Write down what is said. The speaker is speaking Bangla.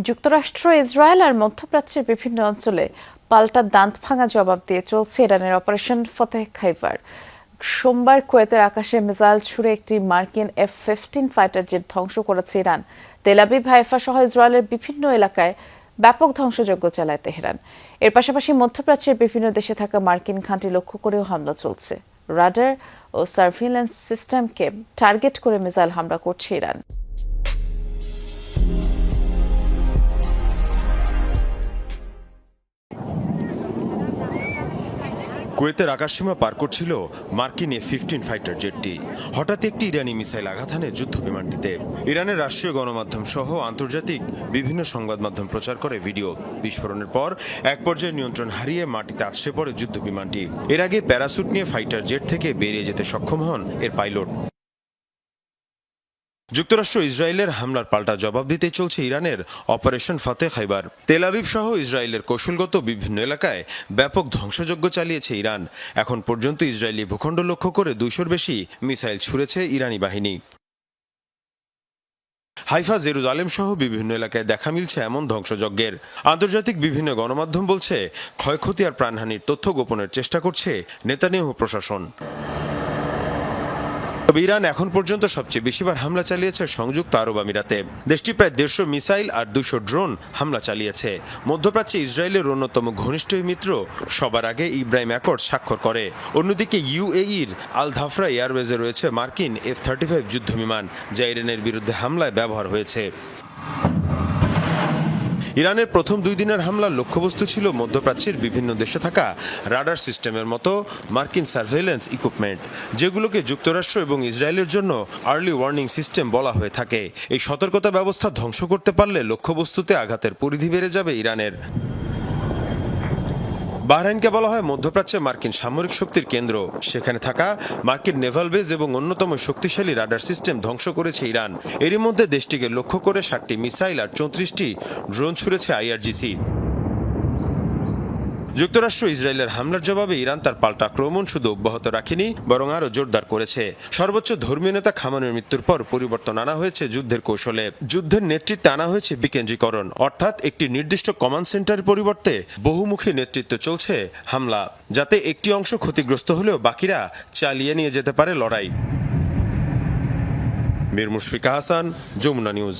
যুক্তরাষ্ট্র, ইসরায়েল আর মধ্যপ্রাচ্যের বিভিন্ন অঞ্চলে পাল্টা দাঁত ভাঙা জবাব দিয়ে চলছে ইরানের অপারেশন ফতেহ খাইবার। সোমবার কুয়েতের আকাশে মিসাইল ছুড়ে একটি মার্কিন F-15 ফাইটার জেট ধ্বংস করেছে ইরান। তেল আবিব, হাইফা সহ ইসরায়েলের বিভিন্ন এলাকায় ব্যাপক ধ্বংসযজ্ঞ চালায় তেহরান। এর পাশাপাশি মধ্যপ্রাচ্যের বিভিন্ন দেশে থাকা মার্কিন ঘাঁটি লক্ষ্য করেও হামলা চলছে। রাডার ও সার্ভিলেন্স সিস্টেমকে টার্গেট করে মিসাইল হামলা করছে ইরান। কুয়েতের আকাশসীমা পার করছিল মার্কিন F-15 ফাইটার জেটটি। হঠাৎ একটি ইরানি মিসাইল আঘাত হানে যুদ্ধ বিমানটিতে। ইরানের রাষ্ট্রীয় গণমাধ্যম সহ আন্তর্জাতিক বিভিন্ন সংবাদ মাধ্যম প্রচার করে ভিডিও। বিস্ফোরণের পর এক পর্যায়ে নিয়ন্ত্রণ হারিয়ে মাটিতে আছড়ে পড়ে যুদ্ধ বিমানটি। এর আগে প্যারাসুট নিয়ে ফাইটার জেট থেকে বেরিয়ে যেতে সক্ষম হন এর পাইলট। যুক্তরাষ্ট্র ইসরায়েলের হামলার পাল্টা জবাব দিতে চলছে ইরানের অপারেশন ফতেহ খাইবার। তেল আবিব সহ ইসরায়েলের কৌশলগত বিভিন্ন এলাকায় ব্যাপক ধ্বংসযজ্ঞ চালিয়েছে ইরান। এখন পর্যন্ত ইসরায়েলি ভূখণ্ড লক্ষ্য করে 200-র বেশি মিসাইল ছুড়েছে ইরানি বাহিনী। হাইফা, জেরুজালেম সহ বিভিন্ন এলাকায় দেখা মিলছে এমন ধ্বংসযজ্ঞের। আন্তর্জাতিক বিভিন্ন গণমাধ্যম বলছে, ক্ষয়ক্ষতি আর প্রাণহানির তথ্য গোপনের চেষ্টা করছে নেতানিয়াহু প্রশাসন। তবে ইরান এখন পর্যন্ত সবচেয়ে বেশিবার হামলা চালিয়েছে সংযুক্ত আরব আমিরাতে। দেশটি প্রায় 150 মিসাইল আর 200 ড্রোন হামলা চালিয়েছে। মধ্যপ্রাচ্যে ইসরায়েলের অন্যতম ঘনিষ্ঠ মিত্র সবার আগে ইব্রাহিম অ্যাকর্ড স্বাক্ষর করে। অন্যদিকে UAEর আল ধাফরা এয়ারবেজে রয়েছে মার্কিন F-35 যুদ্ধবিমান, যা ইরানের বিরুদ্ধে হামলায় ব্যবহার হয়েছে। ইরানের প্রথম 2 দিনের হামলার লক্ষ্যবস্তু ছিল মধ্যপ্রাচ্যের বিভিন্ন দেশে থাকা রাডার সিস্টেমের মতো মার্কিন সার্ভেইলেন্স ইকুইপমেন্ট, যেগুলোকে যুক্তরাষ্ট্র এবং ইসরায়েলের জন্য আর্লি ওয়ার্নিং সিস্টেম বলা হয়ে থাকে। এই সতর্কতা ব্যবস্থা ধ্বংস করতে পারলে লক্ষ্যবস্তুতে আঘাতের পরিধি বেড়ে যাবে ইরানের। বাহরাইনকে বলা হয় মধ্যপ্রাচ্যে মার্কিন সামরিক শক্তির কেন্দ্র। সেখানে থাকা মার্কিন নেভাল বেজ এবং অন্যতম শক্তিশালী রাডার সিস্টেম ধ্বংস করেছে ইরান। এরই মধ্যে দেশটিকে লক্ষ্য করে 60টি মিসাইল আর 34টি ড্রোন ছুড়েছে IRGC। যুক্তরাষ্ট্র ইসরায়েলের হামলার জবাবে ইরান তার পাল্টা আক্রমণ শুধু অব্যাহত রাখেনি, বরং আরও জোরদার করেছে। সর্বোচ্চ ধর্মীয় নেতা খামেনির মৃত্যুর পর পরিবর্তন আনা হয়েছে যুদ্ধের কৌশলে। যুদ্ধের নেতৃত্বে আনা হয়েছে বিকেন্দ্রীকরণ, অর্থাৎ একটি নির্দিষ্ট কমান্ড সেন্টারের পরিবর্তে বহুমুখী নেতৃত্বে চলছে হামলা, যাতে একটি অংশ ক্ষতিগ্রস্ত হলেও বাকিরা চালিয়ে নিয়ে যেতে পারে লড়াই। মীর মুশফিকা হাসান, যমুনা নিউজ।